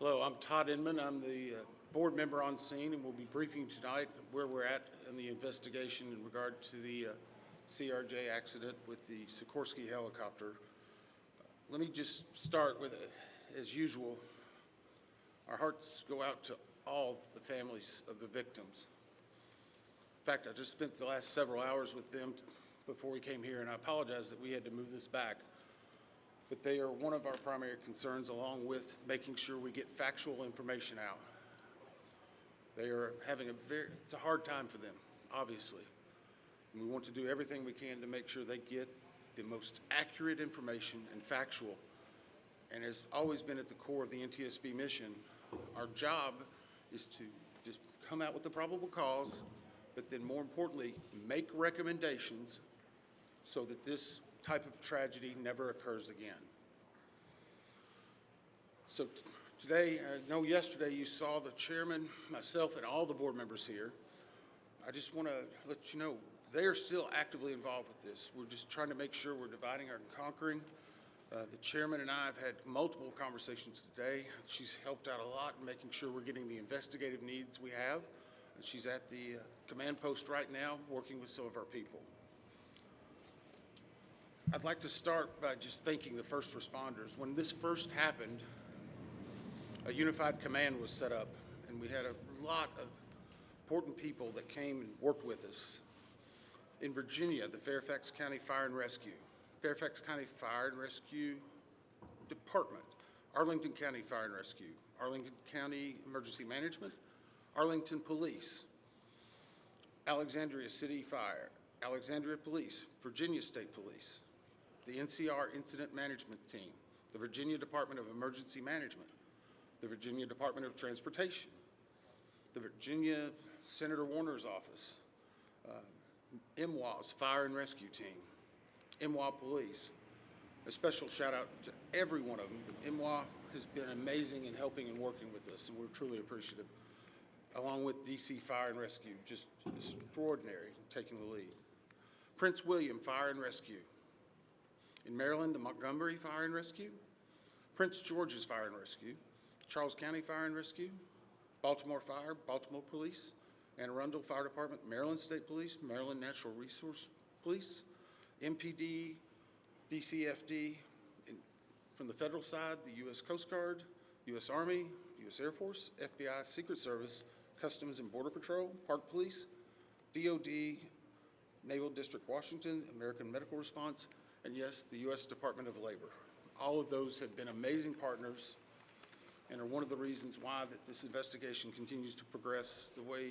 Hello, I'm Todd Inman. I'm the board member on scene, and we'll be briefing tonight where we're at in the investigation in regard to the CRJ accident with the Sikorsky helicopter. Let me just start with, as usual, our hearts go out to all the families of the victims. In fact, I just spent the last several hours with them before we came here, and I apologize that we had to move this back. But they are one of our primary concerns, along with making sure we get factual information out. They are having it's a hard time for them, obviously. And we want to do everything we can to make sure they get the most accurate information and factual. And has always been at the core of the NTSB mission, our job is to just come out with the probable cause, but then more importantly, make recommendations so that this type of tragedy never occurs again. So today, I know yesterday you saw the chairman, myself, and all the board members here. I just want to let you know they are still actively involved with this. We're just trying to make sure we're dividing and conquering. The chairman and I have had multiple conversations today. She's helped out a lot in making sure we're getting the investigative needs we have. And she's at the command post right now working with some of our people. I'd like to start by just thanking the first responders. When this first happened, a unified command was set up, and we had a lot of important people that came and worked with us. In Virginia, the Fairfax County Fire and Rescue, Fairfax County Fire and Rescue Department, Arlington County Fire and Rescue, Arlington County Emergency Management, Arlington Police, Alexandria City Fire, Alexandria Police, Virginia State Police, the NCR Incident Management Team, the Virginia Department of Emergency Management, the Virginia Department of Transportation, the Virginia Senator Warner's office, MWA's Fire and Rescue Team, MWA Police. A special shout out to every one of them. MWA has been amazing in helping and working with us, and we're truly appreciative. Along with DC Fire and Rescue, just extraordinary taking the lead. Prince William Fire and Rescue. In Maryland, the Montgomery Fire and Rescue, Prince George's Fire and Rescue, Charles County Fire and Rescue, Baltimore Fire, Baltimore Police, Anne Arundel Fire Department, Maryland State Police, Maryland Natural Resource Police, MPD, DCFD, from the federal side, the U.S. Coast Guard, U.S. Army, U.S. Air Force, FBI, Secret Service, Customs and Border Patrol, Park Police, DOD, Naval District Washington, American Medical Response, and yes, the U.S. Department of Labor. All of those have been amazing partners and are one of the reasons why that this investigation continues to progress the way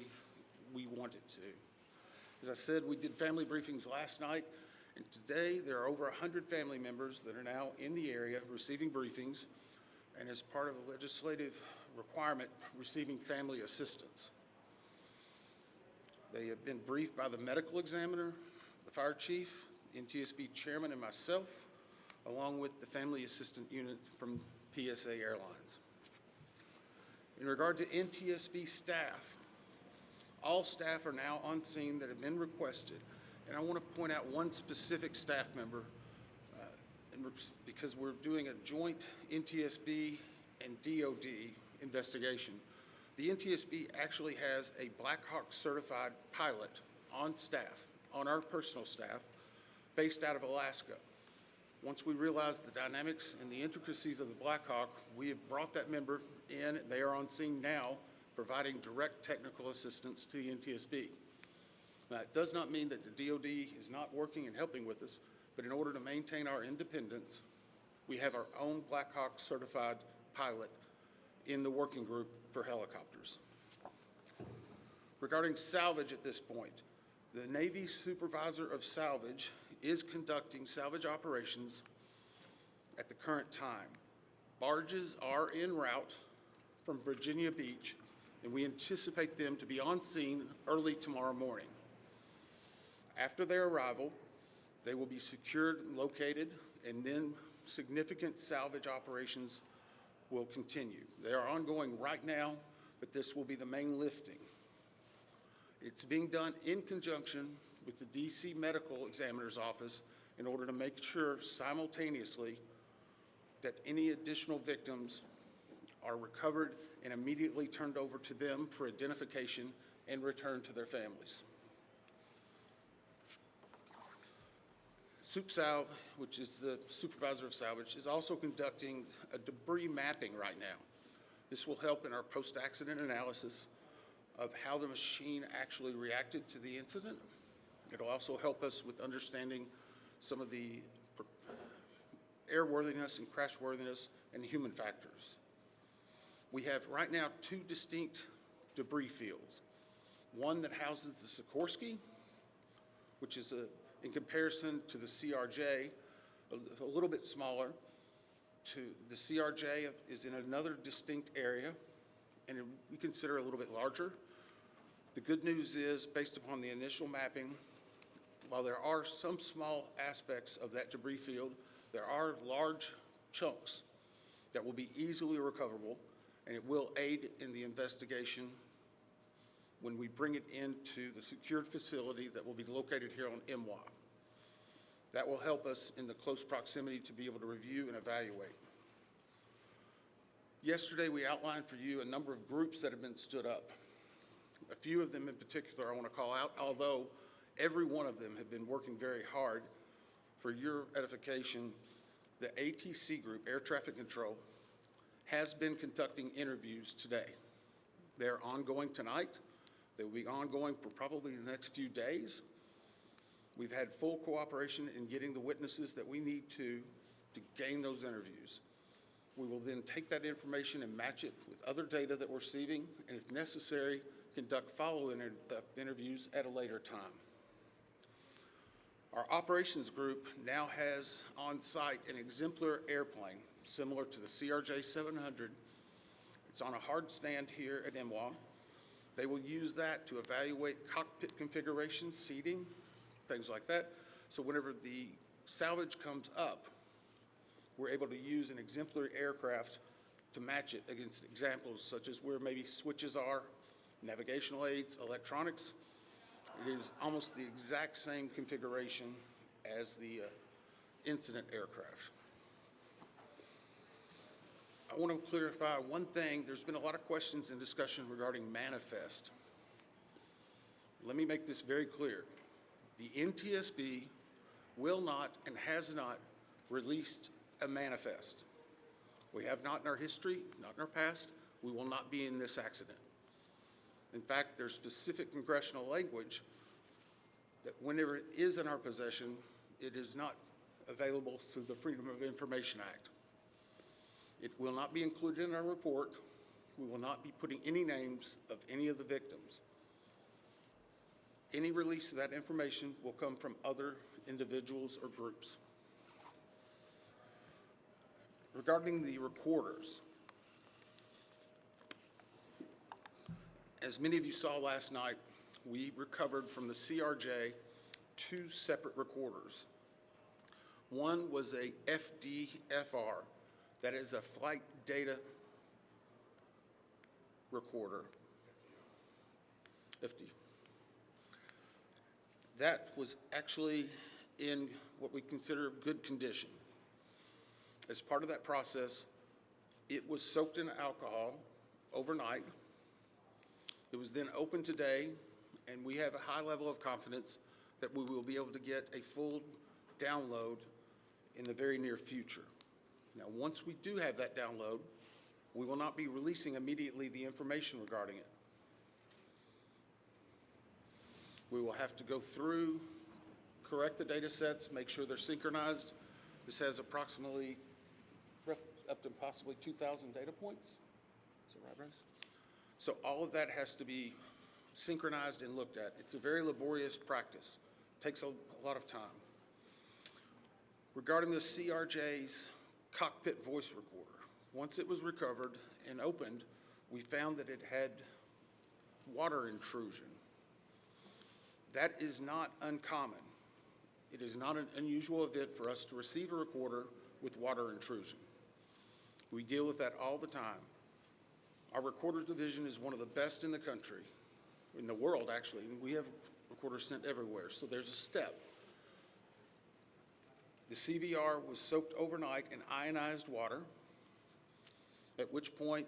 we want it to. As I said, we did family briefings last night, and today there are over 100 family members that are now in the area receiving briefings, and as part of a legislative requirement, receiving family assistance. They have been briefed by the medical examiner, the fire chief, NTSB chairman, and myself, along with the family assistant unit from PSA Airlines. In regard to NTSB staff, all staff are now on scene that have been requested, and I want to point out one specific staff member because we're doing a joint NTSB and DOD investigation. The NTSB actually has a Black Hawk certified pilot on staff, on our personal staff, based out of Alaska. Once we realized the dynamics and the intricacies of the Black Hawk, we have brought that member in. They are on scene now, providing direct technical assistance to the NTSB. Now, it does not mean that the DOD is not working and helping with us, but in order to maintain our independence, we have our own Black Hawk certified pilot in the working group for helicopters. Regarding salvage at this point, the Navy Supervisor of Salvage is conducting salvage operations at the current time. Barges are en route from Virginia Beach, and we anticipate them to be on scene early tomorrow morning. After their arrival, they will be secured and located, and then significant salvage operations will continue. They are ongoing right now, but this will be the main lifting. It's being done in conjunction with the DC Medical Examiner's Office in order to make sure simultaneously that any additional victims are recovered and immediately turned over to them for identification and returned to their families. SupSal, which is the supervisor of salvage, is also conducting a debris mapping right now. This will help in our post-accident analysis of how the machine actually reacted to the incident. It'll also help us with understanding some of the airworthiness and crashworthiness and human factors. We have right now 2 distinct debris fields. One that houses the Sikorsky, which is in comparison to the CRJ, a little bit smaller. The CRJ is in another distinct area, and we consider a little bit larger. The good news is, based upon the initial mapping, while there are some small aspects of that debris field, there are large chunks that will be easily recoverable, and it will aid in the investigation when we bring it into the secured facility that will be located here on MWA. That will help us in the close proximity to be able to review and evaluate. Yesterday, we outlined for you a number of groups that have been stood up. A few of them in particular I want to call out, although every one of them have been working very hard. For your edification, the ATC group, Air Traffic Control, has been conducting interviews today. They're ongoing tonight. They will be ongoing for probably the next few days. We've had full cooperation in getting the witnesses that we need to gain those interviews. We will then take that information and match it with other data that we're receiving, and if necessary, conduct follow-up interviews at a later time. Our operations group now has on site an exemplar airplane similar to the CRJ 700. It's on a hard stand here at MWA. They will use that to evaluate cockpit configuration, seating, things like that. So whenever the salvage comes up, we're able to use an exemplary aircraft to match it against examples such as where maybe switches are, navigational aids, electronics. It is almost the exact same configuration as the incident aircraft. I want to clarify one thing. There's been a lot of questions and discussion regarding manifest. Let me make this very clear. The NTSB will not and has not released a manifest. We have not in our history, not in our past. We will not be in this accident. In fact, there's specific congressional language that whenever it is in our possession, it is not available through the Freedom of Information Act. It will not be included in our report. We will not be putting any names of any of the victims. Any release of that information will come from other individuals or groups. Regarding the recorders, as many of you saw last night, we recovered from the CRJ 2 separate recorders. One was a FDFR, that is a flight data recorder, FD. That was actually in what we consider good condition. As part of that process, it was soaked in alcohol overnight. It was then opened today, and we have a high level of confidence that we will be able to get a full download in the very near future. Now, once we do have that download, we will not be releasing immediately the information regarding it. We will have to go through, correct the data sets, make sure they're synchronized. This has approximately up to possibly 2,000 data points. Is that right, Bryce? So all of that has to be synchronized and looked at. It's a very laborious practice. It takes a lot of time. Regarding the CRJ's cockpit voice recorder, once it was recovered and opened, we found that it had water intrusion. That is not uncommon. It is not an unusual event for us to receive a recorder with water intrusion. We deal with that all the time. Our recorders division is one of the best in the country, in the world actually, and we have recorders sent everywhere, so there's a step. The CVR was soaked overnight in ionized water. at which point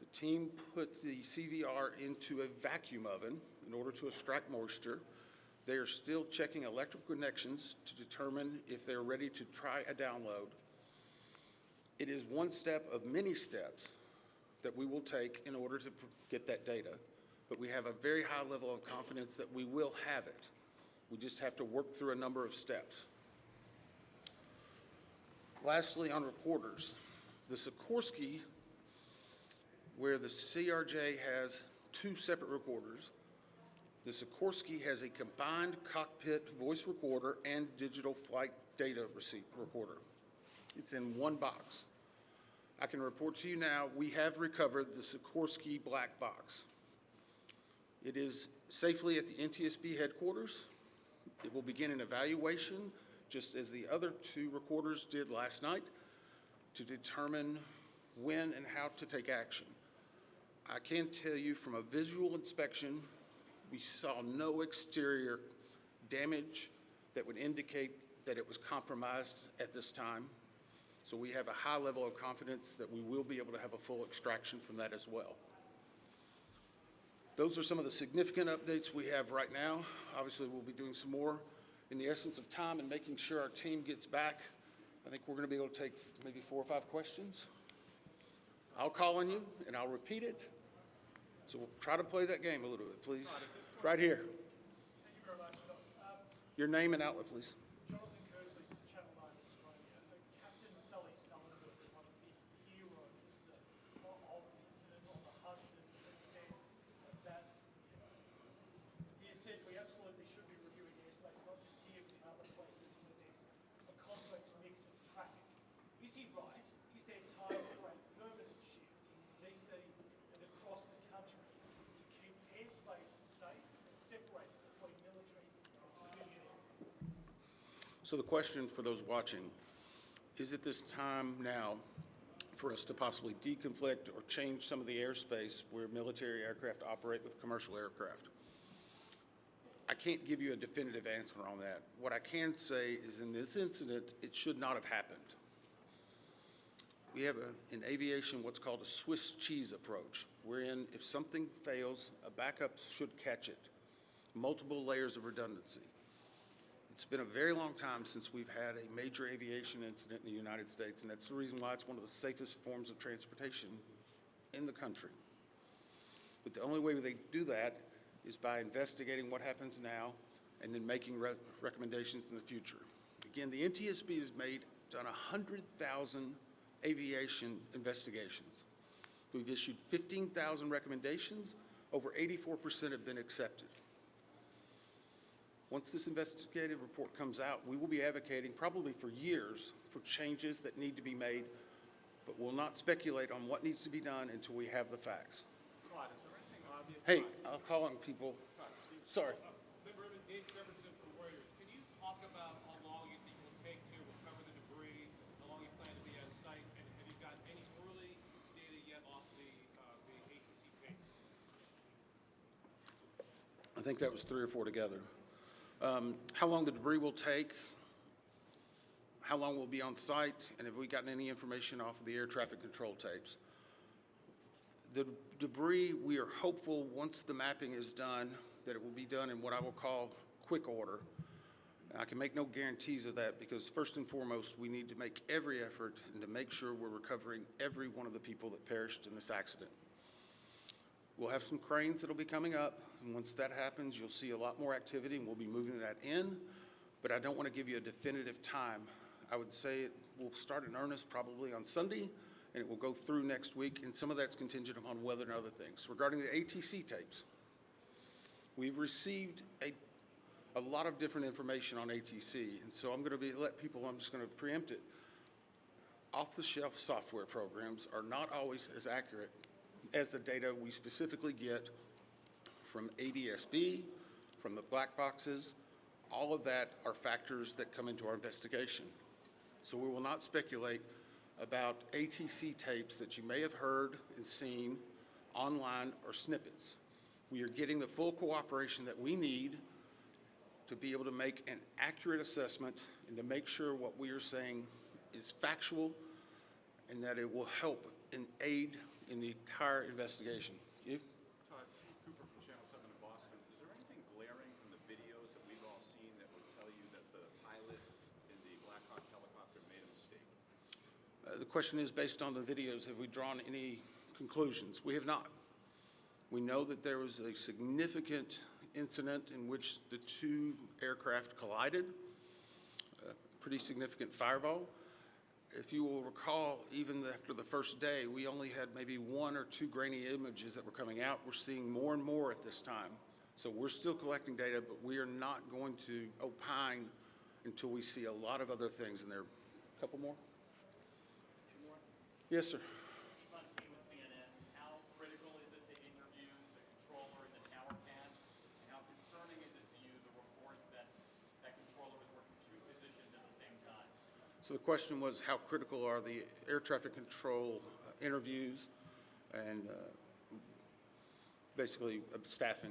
the team put the CVR into a vacuum oven in order to extract moisture. They are still checking electrical connections to determine if they're ready to try a download. It is one step of many steps that we will take in order to get that data, but we have a very high level of confidence that we will have it. We just have to work through a number of steps. Lastly, on recorders, the Sikorsky, where the CRJ has two separate recorders, the Sikorsky has a combined cockpit voice recorder and digital flight data receipt recorder. It's in one box. I can report to you now, we have recovered the Sikorsky black box. It is safely at the NTSB headquarters. It will begin an evaluation, just as the other two recorders did last night, to determine when and how to take action. I can tell you from a visual inspection, we saw no exterior damage that would indicate that it was compromised at this time. So we have a high level of confidence that we will be able to have a full extraction from that as well. Those are some of the significant updates we have right now. Obviously, we'll be doing some more in the essence of time and making sure our team gets back. I think we're going to be able to take maybe 4 or 5 questions. I'll call on you and I'll repeat it. So we'll try to play that game a little bit, please. Right here. Thank you very much. Your name and outlet, please. Jonathan Kersley from Channel 9 Australia. Captain Sully Sullivan, one of the heroes of the incident on the Hudson, he said we absolutely should be reviewing airspace, not just here but in other places where there's a complex mix of traffic. Is he right? Is there time for a permanent shift in DC and across the country to keep airspace safe and separate between military and civilian air? So the question for those watching, is it this time now for us to possibly deconflict or change some of the airspace where military aircraft operate with commercial aircraft? I can't give you a definitive answer on that. What I can say is in this incident, it should not have happened. We have in aviation what's called a Swiss cheese approach, wherein if something fails, a backup should catch it. Multiple layers of redundancy. It's been a very long time since we've had a major aviation incident in the United States, and that's the reason why it's one of the safest forms of transportation in the country. But the only way they do that is by investigating what happens now and then making recommendations in the future. Again, the NTSB has done 100,000 aviation investigations. We've issued 15,000 recommendations. Over 84% have been accepted. Once this investigative report comes out, we will be advocating probably for years for changes that need to be made, but we'll not speculate on what needs to be done until we have the facts. Todd, is there anything obvious? Hey, I'll call on people. Sorry. Dave Jefferson from Reuters. Can you talk about how long you think it will take to recover the debris, how long you plan to be on site, and have you gotten any early data yet off the ATC tapes? I think that was 3 or 4 together. How long the debris will take, how long we'll be on site, and have we gotten any information off of the air traffic control tapes. The debris, we are hopeful once the mapping is done that it will be done in what I will call quick order. I can make no guarantees of that because first and foremost, we need to make every effort and to make sure we're recovering every one of the people that perished in this accident. We'll have some cranes that'll be coming up, and once that happens, you'll see a lot more activity, and we'll be moving that in, but I don't want to give you a definitive time. I would say it will start in earnest probably on Sunday, and it will go through next week, and some of that's contingent upon weather and other things. Regarding the ATC tapes, we've received a lot of different information on ATC, and so I'm just going to preempt it. Off-the-shelf software programs are not always as accurate as the data we specifically get from ADSB, from the black boxes. All of that are factors that come into our investigation. So we will not speculate about ATC tapes that you may have heard and seen online or snippets. We are getting the full cooperation that we need to be able to make an accurate assessment and to make sure what we are saying is factual and that it will help and aid in the entire investigation. You? Todd, Cooper from Channel 7 in Boston. Is there anything glaring from the videos that we've all seen that would tell you that the pilot in the Black Hawk helicopter made a mistake? The question is, based on the videos, have we drawn any conclusions? We have not. We know that there was a significant incident in which the two aircraft collided, a pretty significant fireball. If you will recall, even after the first day, we only had maybe 1 or 2 grainy images that were coming out. We're seeing more and more at this time. So we're still collecting data, but we are not going to opine until we see a lot of other things in there. A couple more? 2 more? Yes, sir. On team with CNN, how critical is it to interview the controller in the tower pad? And how concerning is it to you, the reports that that controller was working 2 positions at the same time? So the question was, how critical are the air traffic control interviews and basically staffing?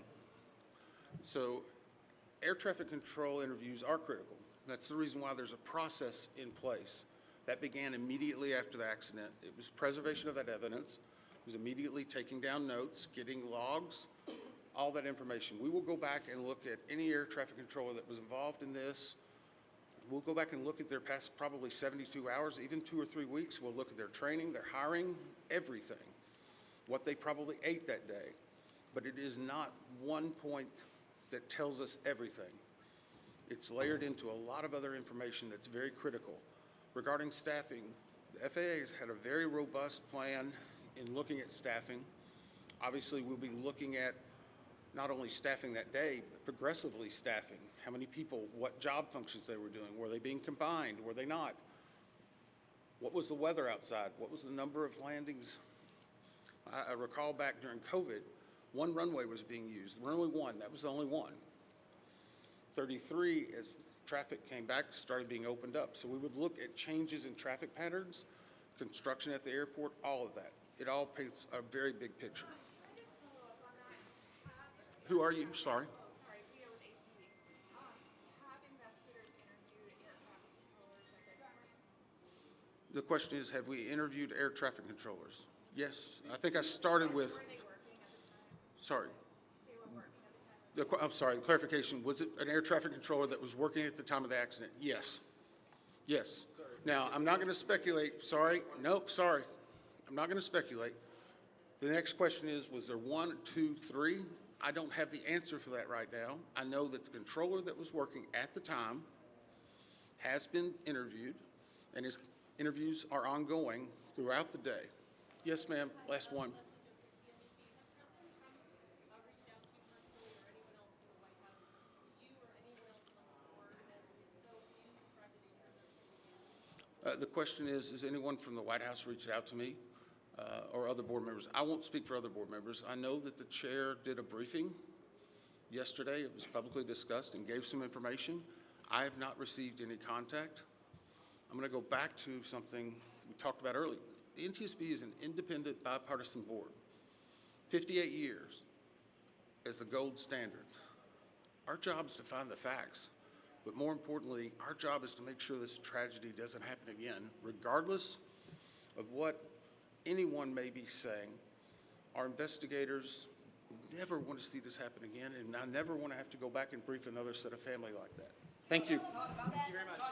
So air traffic control interviews are critical. That's the reason why there's a process in place. That began immediately after the accident. It was preservation of that evidence. It was immediately taking down notes, getting logs, all that information. We will go back and look at any air traffic controller that was involved in this. We'll go back and look at their past probably 72 hours, even 2 or 3 weeks. We'll look at their training, their hiring, everything, what they probably ate that day. But it is not one point that tells us everything. It's layered into a lot of other information that's very critical. Regarding staffing, the FAA has had a very robust plan in looking at staffing. Obviously, we'll be looking at not only staffing that day, but progressively staffing. How many people, what job functions they were doing. Were they being combined? Were they not? What was the weather outside? What was the number of landings? I recall back during COVID, 1 runway was being used. Runway 1, that was the only one. 33, as traffic came back, started being opened up. So we would look at changes in traffic patterns, construction at the airport, all of that. It all paints a very big picture. Who are you? Sorry. Sorry, Leah with APD. Have investigators interviewed air traffic controllers at this point? The question is, have we interviewed air traffic controllers? Yes. I think I started with, Were they working at the time? sorry. They were working at the time? I'm sorry, the clarification, was it an air traffic controller that was working at the time of the accident? Yes. Yes. Now, I'm not going to speculate. Sorry. Nope, sorry. I'm not going to speculate. The next question is, was there 1, 2, 3? I don't have the answer for that right now. I know that the controller that was working at the time has been interviewed, and his interviews are ongoing throughout the day. Yes, ma'am. Last one. The question is anyone from the White House reached out to me or other board members? I won't speak for other board members. I know that the chair did a briefing yesterday. It was publicly discussed and gave some information. I have not received any contact. I'm going to go back to something we talked about earlier. The NTSB is an independent bipartisan board. 58 years as the gold standard. Our job is to find the facts. But more importantly, our job is to make sure this tragedy doesn't happen again, regardless of what anyone may be saying. Our investigators never want to see this happen again, and I never want to have to go back and brief another set of family like that. Thank you. Thank you very much.